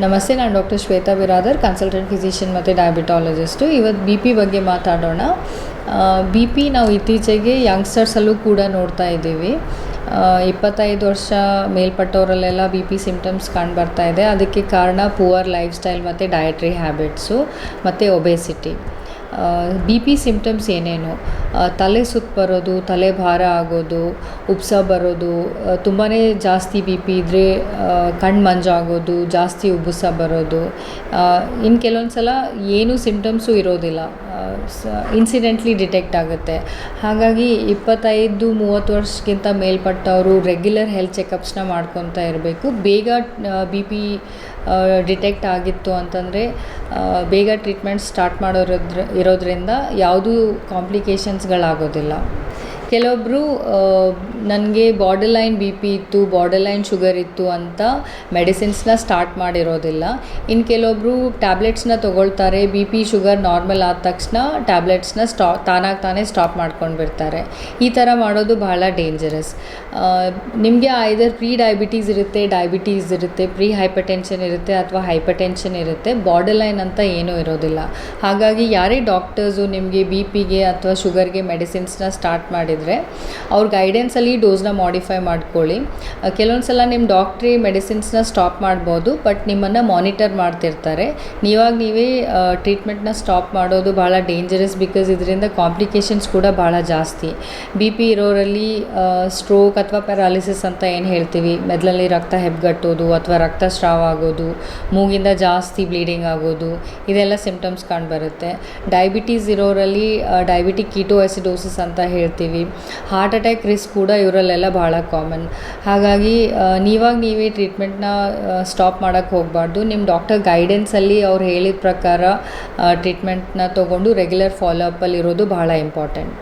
ನಮಸ್ತೆ, ನಾನು doctor Shweta Biradar, consultant physician ಮತ್ತು ಡಯಾಬಿಟಾಲಜಿಸ್ಟು. ಇವತ್ತು ಬಿ ಪಿ ಬಗ್ಗೆ ಮಾತಾಡೋಣ. ಬಿ ಪಿ ನಾವು ಇತ್ತೀಚೆಗೆ ಯಂಗ್ಸ್ಟರ್ಸಲ್ಲೂ ಕೂಡ ನೋಡ್ತಾ ಇದ್ದೀವಿ. 25 ವರ್ಷ ಮೇಲ್ಪಟ್ಟವರಲ್ಲೆಲ್ಲ ಬಿ ಪಿ ಸಿಮ್ಟಮ್ಸ್ ಕಂಡುಬರ್ತಾ ಇದೆ. ಅದಕ್ಕೆ ಕಾರಣ ಪುವರ್ ಲೈಫ್ ಸ್ಟೈಲ್ ಮತ್ತು ಡಯಟ್ರಿ ಹ್ಯಾಬಿಟ್ಸು ಮತ್ತು ಒಬೆಸಿಟಿ. ಬಿ ಪಿ ಸಿಮ್ಟಮ್ಸ್ ಏನೇನು? ತಲೆ ಸುತ್ತು ಬರೋದು, ತಲೆ ಭಾರ ಆಗೋದು, ಉಬ್ಸ ಬರೋದು, ತುಂಬಾ ಜಾಸ್ತಿ ಬಿ ಪಿ ಇದ್ದರೆ ಕಣ್ಣು ಮಂಜಾಗೋದು, ಜಾಸ್ತಿ ಉಬ್ಬಸ ಬರೋದು. ಇನ್ನು ಕೆಲವೊಂದು ಸಲ ಏನೂ ಸಿಮ್ಟಮ್ಸು ಇರೋದಿಲ್ಲ, ಇನ್ಸಿಡೆಂಟ್ಲಿ ಡಿಟೆಕ್ಟ್ ಆಗುತ್ತೆ. ಹಾಗಾಗಿ 25-30 ವರ್ಷಕ್ಕಿಂತ ಮೇಲ್ಪಟ್ಟವರು ರೆಗ್ಯುಲರ್ ಹೆಲ್ತ್ ಚೆಕಪ್ಸ್ನ ಮಾಡ್ಕೊತಾ ಇರಬೇಕು. ಬೇಗ ಬಿ ಪಿ ಡಿಟೆಕ್ಟ್ ಆಗಿತ್ತು ಅಂತಂದರೆ ಬೇಗ ಟ್ರೀಟ್ಮೆಂಟ್ ಸ್ಟಾರ್ಟ್ ಇರೋದ್ರಿಂದ ಯಾವುದೂ ಕಾಂಪ್ಲಿಕೇಶನ್ಸ್ಗಳಾಗೋದಿಲ್ಲ. ಕೆಲವೊಬ್ಬರು ನನಗೆ ಬಾರ್ಡರ್ಲೈನ್ ಬಿ ಪಿ ಇತ್ತು, ಬಾರ್ಡರ್ಲೈನ್ ಶುಗರ್ ಇತ್ತು ಅಂತ ಮೆಡಿಸಿನ್ಸ್ನ ಸ್ಟಾರ್ಟ್ ಮಾಡಿರೋದಿಲ್ಲ. ಇನ್ನು ಕೆಲವೊಬ್ಬರು ಟ್ಯಾಬ್ಲೆಟ್ಸ್ನ ತೊಗೊಳ್ತಾರೆ, ಬಿ ಪಿ ಶುಗರ್ ನಾರ್ಮಲ್ ಆದ ತಕ್ಷಣ ಟ್ಯಾಬ್ಲೆಟ್ಸ್ನ ತಾನಾಗಿ ಸ್ಟಾಪ್ ಮಾಡ್ಕೊಂಡು ಬಿಡ್ತಾರೆ. ಈ ಥರ ಮಾಡೋದು ಬಹಳ ಡೇಂಜರಸ್. ನಿಮಗೆ ಐದರ್ ಪ್ರೀ ಡಯಾಬಿಟೀಸ್ ಇರುತ್ತೆ, ಡಯಾಬಿಟೀಸ್ ಇರುತ್ತೆ, ಪ್ರೀ ಹೈಪರ್ಟೆನ್ಷನ್ ಇರುತ್ತೆ ಅಥವಾ ಹೈಪರ್ಟೆನ್ಷನ್ ಇರುತ್ತೆ. ಬಾರ್ಡರ್ಲೈನ್ ಅಂತ ಏನೂ ಇರೋದಿಲ್ಲ. ಹಾಗಾಗಿ ಯಾರೇ ಡಾಕ್ಟರ್ಸು ನಿಮಗೆ ಬಿ ಪಿಗೆ ಅಥವಾ ಶುಗರ್ಗೆ ಮೆಡಿಸಿನ್ಸ್ನ ಸ್ಟಾರ್ಟ್ ಮಾಡಿದರೆ ಅವ್ರ ಗೈಡೆನ್ಸಲ್ಲಿ ಡೋಸ್ನ ಮಾಡಿಫೈ ಮಾಡ್ಕೊಳ್ಳಿ. ಕೆಲವೊಂದು ಸಲ ನಿಮ್ಮ ಡಾಕ್ಟ್ರಿ ಮೆಡಿಸಿನ್ಸ್ನ ಸ್ಟಾಪ್ ಮಾಡ್ಬೋದು, ಬಟ್ ನಿಮ್ಮನ್ನು ಮಾನಿಟರ್ ಮಾಡ್ತಿರ್ತಾರೆ. ನೀವೇ ಟ್ರೀಟ್ಮೆಂಟ್ನ ಸ್ಟಾಪ್ ಮಾಡೋದು ಭಾಳ ಡೇಂಜರಸ್, ಬಿಕಾಸ್ ಇದರಿಂದ ಕಾಂಪ್ಲಿಕೇಶನ್ಸ್ ಕೂಡ ಭಾಳ ಜಾಸ್ತಿ. ಬಿ ಪಿ ಇರೋರಲ್ಲಿ ಸ್ಟ್ರೋಕ್ ಅಥವಾ ಪ್ಯಾರಾಲಿಸಿಸ್ ಅಂತ ಏನು ಹೇಳ್ತೀವಿ, ಮೆದುಳಲ್ಲಿ ರಕ್ತ ಹೆಪ್ಪುಗಟ್ಟೋದು ಅಥವಾ ರಕ್ತಸ್ರಾವ ಆಗೋದು, ಮೂಗಿಂದ ಜಾಸ್ತಿ ಬ್ಲೀಡಿಂಗ್ ಆಗೋದು, ಇದೆಲ್ಲ ಸಿಮ್ಟಮ್ಸ್ ಕಂಡುಬರುತ್ತೆ. ಡಯಾಬಿಟೀಸ್ ಇರೋರಲ್ಲಿ ಡಯಾಬಿಟಿಕ್ ಕೀಟೋಆಸಿಡೋಸಿಸ್ ಅಂತ ಹೇಳ್ತೀವಿ. ಹಾರ್ಟ್ ಅಟ್ಯಾಕ್ ರಿಸ್ಕ್ ಕೂಡ ಇವರಲ್ಲೆಲ್ಲ ಭಾಳ ಕಾಮನ್. ಹಾಗಾಗಿ ನೀವೇ ಟ್ರೀಟ್ಮೆಂಟ್ನ ಸ್ಟಾಪ್ ಮಾಡೋಕ್ಕೆ ಹೋಗಬಾರ್ದು. ನಿಮ್ಮ ಡಾಕ್ಟರ್ ಗೈಡೆನ್ಸಲ್ಲಿ ಅವ್ರು ಹೇಳಿದ ಪ್ರಕಾರ ಟ್ರೀಟ್ಮೆಂಟ್ನ ತೊಗೊಂಡು ರೆಗ್ಯುಲರ್ ಫಾಲೋ ಅಪ್ಪಲ್ಲಿ ಇರೋದು ಭಾಳ ಇಂಪಾರ್ಟೆಂಟ್.